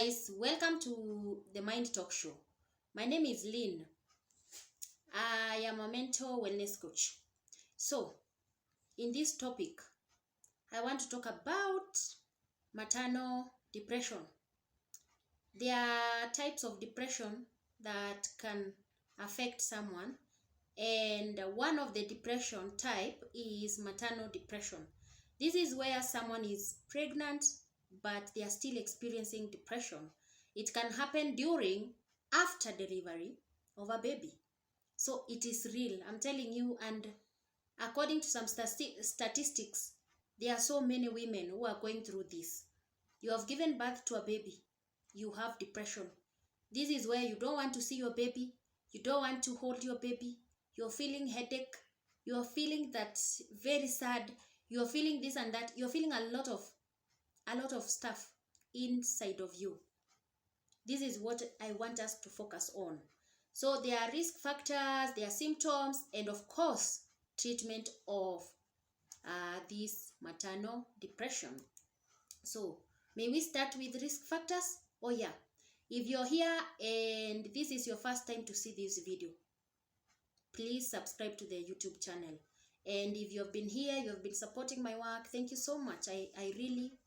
guys, welcome to the Mind Talk Show. My name is Lynn. I am a mental wellness coach. So, in this topic, I want to talk about maternal depression. There are types of depression that can affect someone, and one of the depression type is maternal depression. This is where someone is pregnant but they are still experiencing depression. It can happen during, after delivery of a baby. So it is real, I'm telling you. And according to some statistics, there are so many women who are going through this. You have given birth to a baby, you have depression. This is where you don't want to see your baby, you don't want to hold your baby, you're feeling headache, you're feeling that very sad, you're feeling this and that, you're feeling a lot of stuff inside of you. This is what I want us to focus on. So there are risk factors, there are symptoms, and of course treatment of this maternal depression. So may we start with risk factors? Oh yeah, if you're here and this is your first time to see this video, please subscribe to the YouTube channel. And if you've been here, you've been supporting my work, thank you so much. I really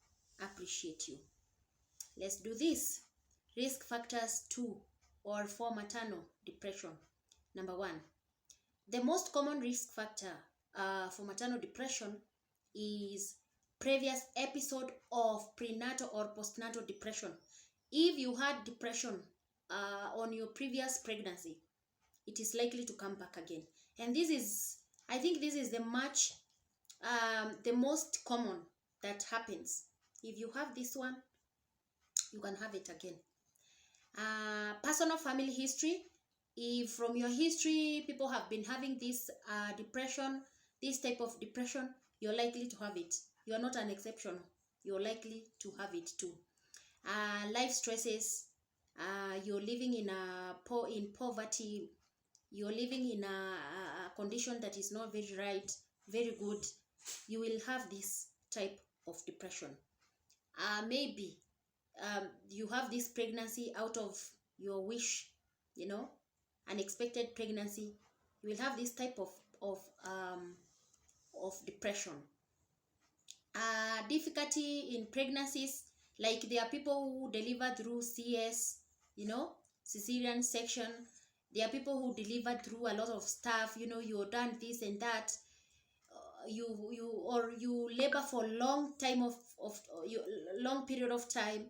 appreciate you. Let's do this. Risk factors for maternal depression. Number 1, the most common risk factor for maternal depression is previous episode of prenatal or postnatal depression. If you had depression on your previous pregnancy, it is likely to come back again. And this is, I think this is the most common that happens. If you have this one, you can have it again. Personal family history. If from your history people have been having this depression, this type of depression, you're likely to have it. You're not an exception. You're likely to have it too. Life stresses. You're living in poverty. You're living in a condition that is not very good. You will have this type of depression. Maybe you have this pregnancy out of your wish, unexpected pregnancy. You will have this type of depression. Difficulty in pregnancies, like there are people who deliver through CS, cesarean section. There are people who deliver through a lot of stuff, you're done this and that. You labor for long period of time.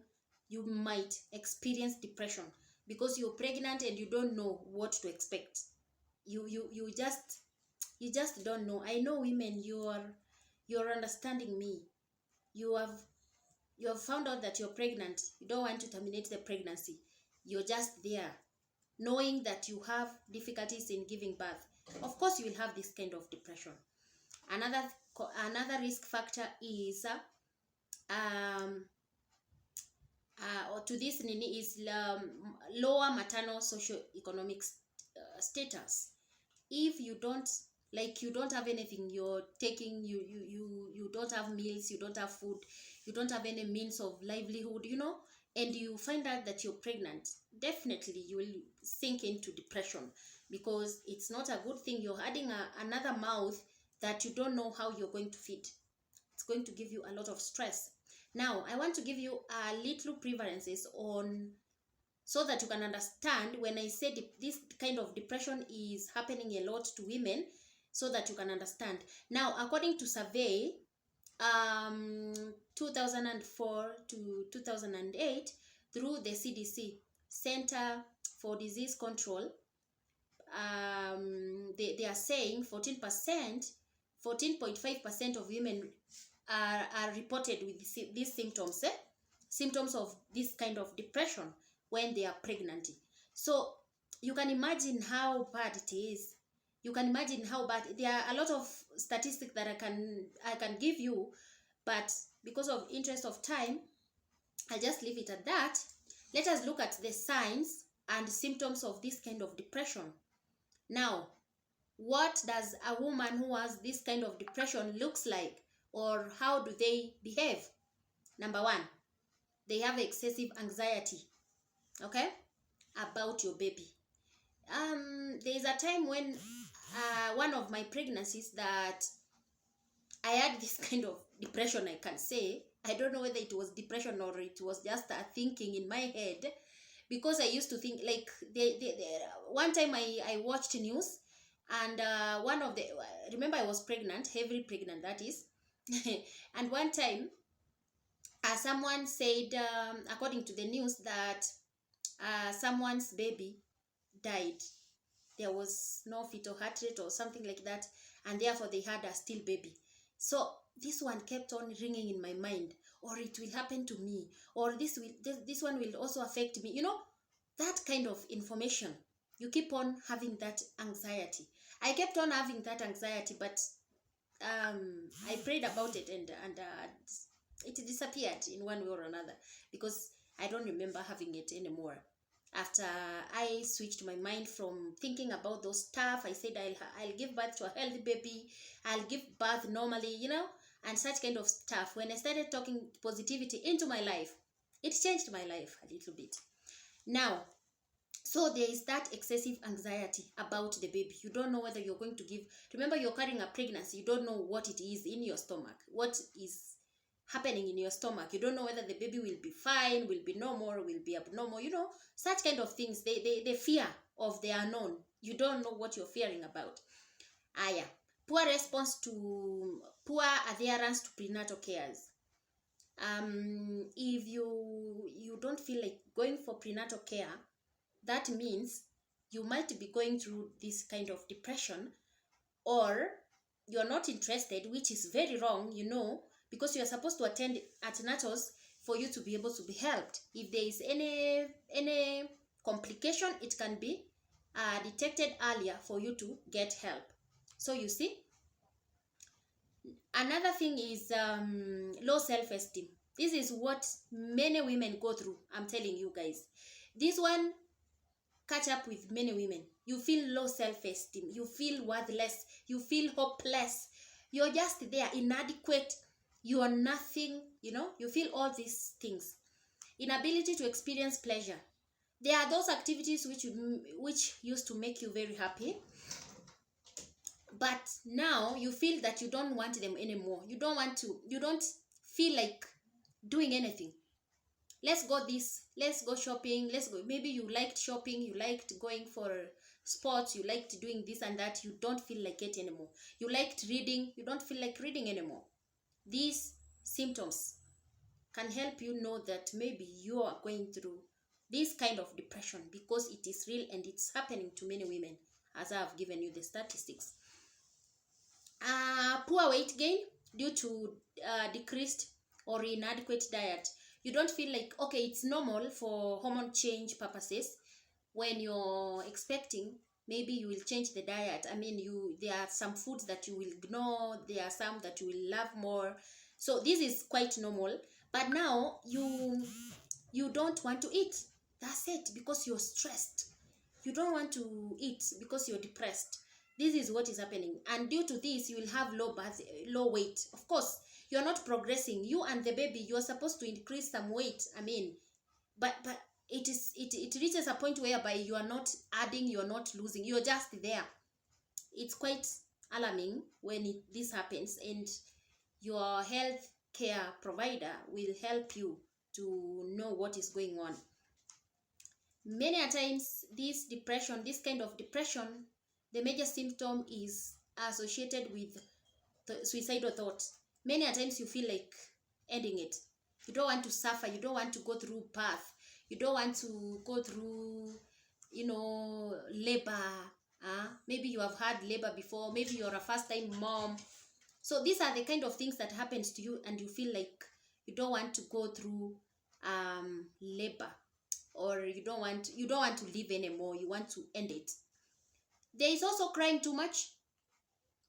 You might experience depression because you're pregnant and you don't know what to expect. You just don't know. I know women, you're understanding me. You have found out that you're pregnant. You don't want to terminate the pregnancy. You're just there knowing that you have difficulties in giving birth. Of course you will have this kind of depression. Another risk factor is lower maternal socio-economic status. If you don't have anything, you're taking, you don't have meals, you don't have food, you don't have any means of livelihood, and you find out that you're pregnant, definitely you will sink into depression, because it's not a good thing. You're adding another mouth that you don't know how you're going to feed. It's going to give you a lot of stress. Now, I want to give you a little preferences on, so that you can understand when I said this kind of depression is happening a lot to women, so that you can understand. Now, according to survey, 2004 to 2008, through the CDC, Center for Disease Control, they are saying 14.5% of women are reported with these symptoms, symptoms of this kind of depression when they are pregnant. So you can imagine how bad it is. You can imagine how bad. There are a lot of statistics that I can give you, but because of interest of time, I'll just leave it at that. Let us look at the signs and symptoms of this kind of depression. Now, what does a woman who has this kind of depression looks like, or how do they behave? Number 1, they have excessive anxiety, okay, about your baby. There's a time when one of my pregnancies that I had this kind of depression, I can say. I don't know whether it was depression or it was just a thinking in my head, because I used to think like one time I watched news, and one of the remember I was pregnant, heavily pregnant, that is. And one time someone said, according to the news, that someone's baby died. There was no fetal heart rate or something like that, and therefore they had a still baby. So this one kept on ringing in my mind, or it will happen to me, or this one will also affect me, that kind of information. You keep on having that anxiety. I kept on having that anxiety, but I prayed about it, and it disappeared in one way or another, because I don't remember having it anymore. After I switched my mind from thinking about those stuff, I said I'll give birth to a healthy baby, I'll give birth normally, and such kind of stuff. When I started talking positivity into my life, it changed my life a little bit. Now, so there is that excessive anxiety about the baby. You don't know whether you're going to give. Remember, you're carrying a pregnancy. You don't know what it is in your stomach, what is happening in your stomach. You don't know whether the baby will be fine, will be normal, will be abnormal, such kind of things. The fear of the unknown. You don't know what you're fearing about. Yeah. Poor adherence to prenatal cares. If you don't feel like going for prenatal care, that means you might be going through this kind of depression, or you're not interested, which is very wrong, because you're supposed to attend antenatals for you to be able to be helped. If there is any complication, it can be detected earlier for you to get help. So you see, another thing is low self-esteem. This is what many women go through. I'm telling you guys, this one catch up with many women. You feel low self-esteem, you feel worthless, you feel hopeless, you're just there, inadequate, you are nothing, you feel all these things. Inability to experience pleasure. There are those activities which used to make you very happy, but now you feel that you don't want them anymore. You don't feel like doing anything. Let's go shopping, let's go. Maybe you liked shopping, you liked going for sports, you liked doing this and that. You don't feel like it anymore. You liked reading, you don't feel like reading anymore. These symptoms can help you know that maybe you are going through this kind of depression, because it is real and it's happening to many women, as I have given you the statistics. Poor weight gain due to decreased or inadequate diet. You don't feel like, okay, it's normal for hormone change purposes. When you're expecting, maybe you will change the diet. I mean, there are some foods that you will ignore, there are some that you will love more. So this is quite normal. But now you don't want to eat. That's it, because you're stressed. You don't want to eat because you're depressed. This is what is happening, and due to this, you will have low weight. Of course, you're not progressing. You and the baby, you're supposed to increase some weight. I mean, but it reaches a point whereby you are not adding, you're not losing, you're just there. It's quite alarming when this happens, and your health care provider will help you to know what is going on. Many a times, this kind of depression, the major symptom is associated with the suicidal thoughts. Many a times you feel like ending it. You don't want to suffer. You don't want to go through birth. You don't want to go through, labor. Maybe you have had labor before. Maybe you're a first-time mom. So these are the kind of things that happens to you, and you feel like you don't want to go through labor, or you don't want to live anymore. You want to end it. There is also crying too much,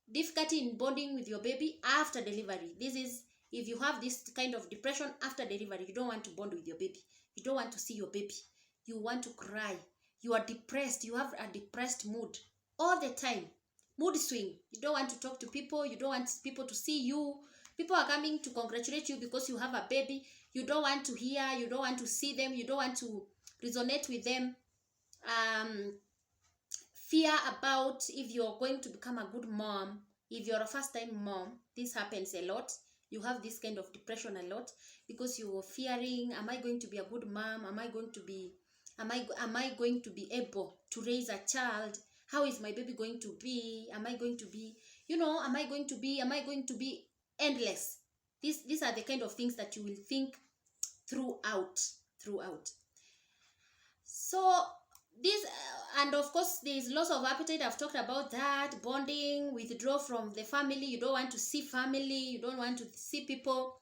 difficulty in bonding with your baby after delivery. This is if you have this kind of depression after delivery. You don't want to bond with your baby. You don't want to see your baby. You want to cry. You are depressed. You have a depressed mood all the time. Mood swing. You don't want to talk to people. You don't want people to see you. People are coming to congratulate you because you have a baby. You don't want to hear, you don't want to see them, you don't want to resonate with them. Fear about if you're going to become a good mom. If you're a first-time mom, this happens a lot. You have this kind of depression a lot because you're fearing, am I going to be a good mom? Am I going to be able to raise a child? How is my baby going to be? Am I going to be, am I going to be endless? These are the kind of things that you will think throughout. So this and of course there is loss of appetite. I've talked about that. Bonding, withdraw from the family. You don't want to see family, you don't want to see people,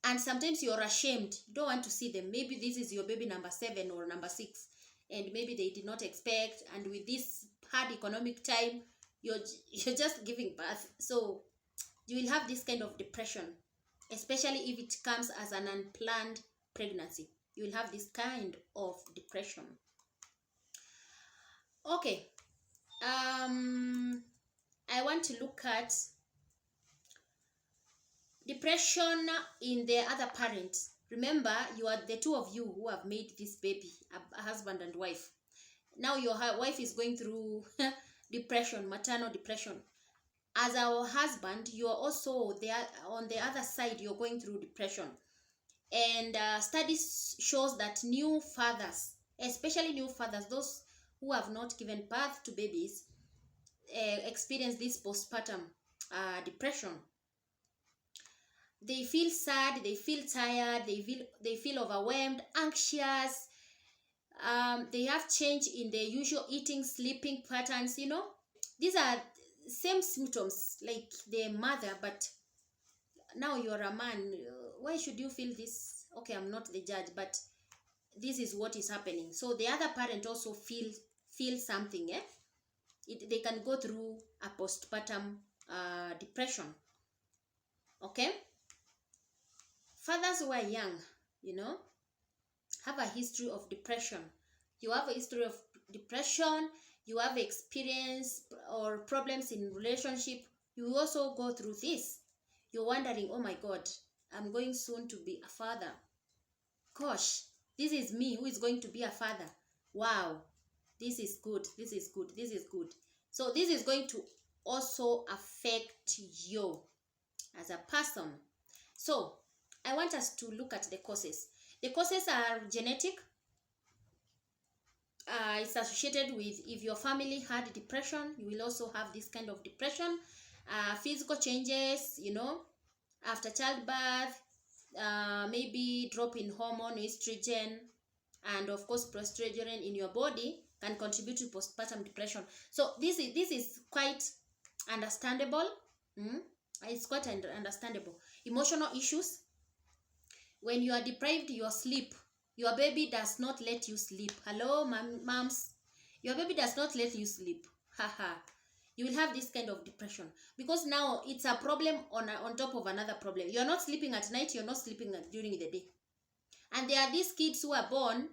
and sometimes you're ashamed, you don't want to see them. Maybe this is your baby number 7 or number 6, and maybe they did not expect, and with this hard economic time, you're just giving birth. So you will have this kind of depression, especially if it comes as an unplanned pregnancy. You will have this kind of depression. Okay, I want to look at depression in the other parent. Remember, you are the two of you who have made this baby, a husband and wife. Now your wife is going through depression, maternal depression. As our husband, you are also there on the other side, you're going through depression. And studies shows that new fathers, especially new fathers, those who have not given birth to babies, experience this postpartum depression. They feel sad, they feel tired, they feel overwhelmed, anxious. They have change in their usual eating, sleeping patterns. These are same symptoms like their mother, but now you're a man. Why should you feel this? Okay, I'm not the judge, but this is what is happening. So the other parent also feel something. They can go through a postpartum depression. Okay, fathers who are young, have a history of depression. You have a history of depression, you have experience or problems in relationship, you also go through this. You're wondering, oh my God, I'm going soon to be a father. Gosh, this is me who is going to be a father. Wow, this is good. So this is going to also affect you as a person. So I want us to look at the causes. The causes are genetic. It's associated with, if your family had depression, you will also have this kind of depression. Physical changes, after childbirth, maybe drop in hormone, estrogen, and of course progesterone in your body can contribute to postpartum depression. So this is quite understandable. It's quite understandable. Emotional issues. When you are deprived your sleep, your baby does not let you sleep. Hello, moms, your baby does not let you sleep. Haha. You will have this kind of depression because now it's a problem on top of another problem. You're not sleeping at night, you're not sleeping during the day. And there are these kids who are born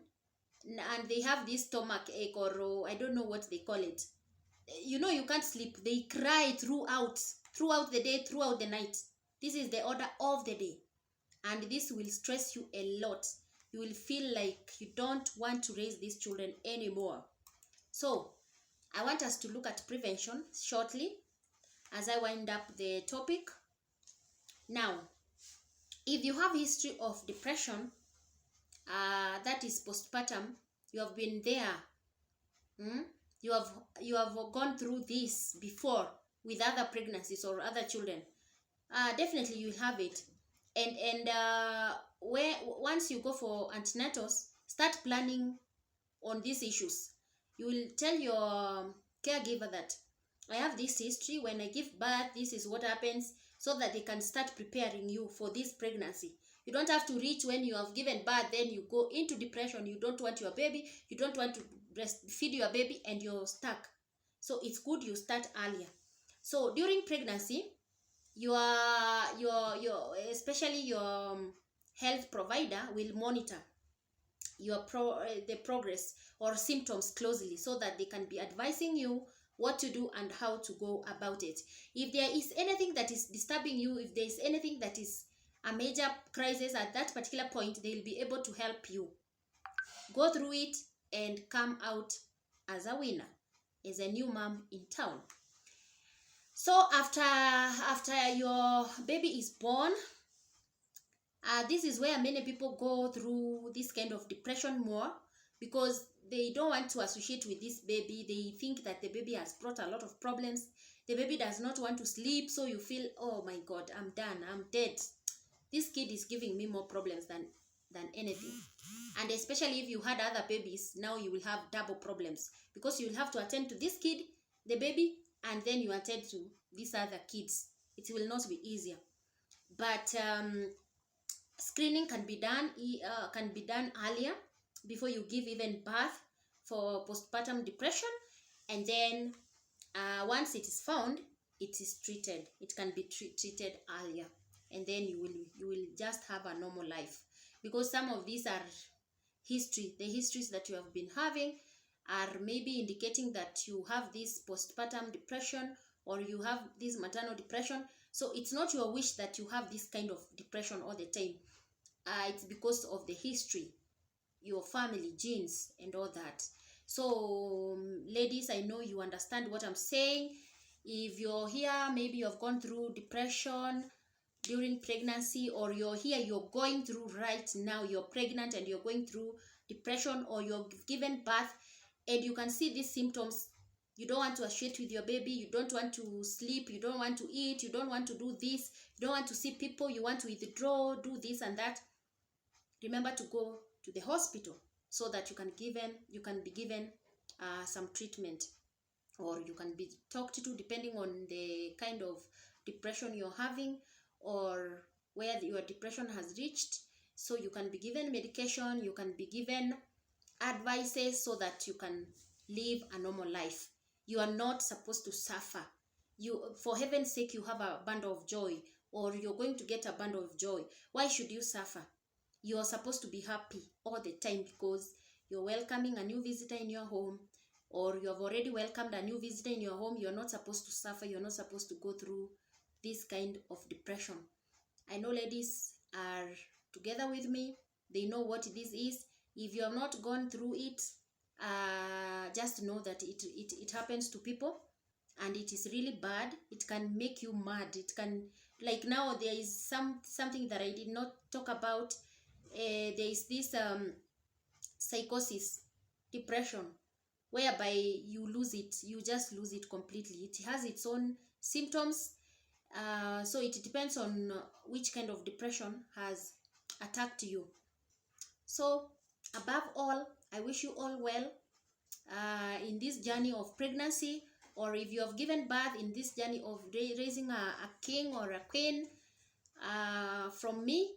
and they have this stomach ache, or I don't know what they call it. You can't sleep. They cry throughout the day, throughout the night. This is the order of the day. And this will stress you a lot. You will feel like you don't want to raise these children anymore. So I want us to look at prevention shortly as I wind up the topic. Now, if you have history of depression, that is postpartum, you have been there. You have gone through this before with other pregnancies or other children. Definitely you have it. And once you go for antenatals, start planning on these issues. You will tell your caregiver that I have this history. When I give birth, this is what happens, so that they can start preparing you for this pregnancy. You don't have to reach when you have given birth, then you go into depression. You don't want your baby, you don't want to breastfeed your baby, and you're stuck. So it's good you start earlier. So during pregnancy, especially your health provider will monitor the progress or symptoms closely, so that they can be advising you what to do and how to go about it. If there is anything that is disturbing you, if there is anything that is a major crisis at that particular point, they'll be able to help you go through it and come out as a winner, as a new mom in town. So after your baby is born, this is where many people go through this kind of depression more, because they don't want to associate with this baby. They think that the baby has brought a lot of problems. The baby does not want to sleep, so you feel, oh my God, I'm done, I'm dead. This kid is giving me more problems than anything. And especially if you had other babies, now you will have double problems, because you will have to attend to this kid, the baby, and then you attend to these other kids. It will not be easier. But screening can be done earlier, before you give even birth, for postpartum depression. And then once it is found, it is treated. It can be treated earlier, and then you will just have a normal life. Because some of these are the histories that you have been having are maybe indicating that you have this postpartum depression, or you have this maternal depression. So it's not your wish that you have this kind of depression all the time. It's because of the history, your family, genes, and all that. So ladies, I know you understand what I'm saying. If you're here, maybe you've gone through depression during pregnancy, or you're here, you're going through right now, you're pregnant and you're going through depression, or you're given birth and you can see these symptoms. You don't want to associate with your baby, you don't want to sleep, you don't want to eat, you don't want to do this, you don't want to see people, you want to withdraw, do this and that. Remember to go to the hospital, so that you can be given some treatment, or you can be talked to, depending on the kind of depression you're having, or where your depression has reached. So you can be given medication, you can be given advices, so that you can live a normal life. You are not supposed to suffer. For heaven's sake, you have a bundle of joy, or you're going to get a bundle of joy. Why should you suffer? You're supposed to be happy all the time, because you're welcoming a new visitor in your home, or you have already welcomed a new visitor in your home. You're not supposed to suffer. You're not supposed to go through this kind of depression. I know ladies are together with me. They know what this is. If you have not gone through it, just know that it happens to people, and it is really bad. It can make you mad. It can, like now, there is something that I did not talk about. There is this psychosis, depression, whereby you just lose it completely. It has its own symptoms. So it depends on which kind of depression has attacked you. So above all, I wish you all well in this journey of pregnancy, or if you have given birth, in this journey of raising a king or a queen. From me,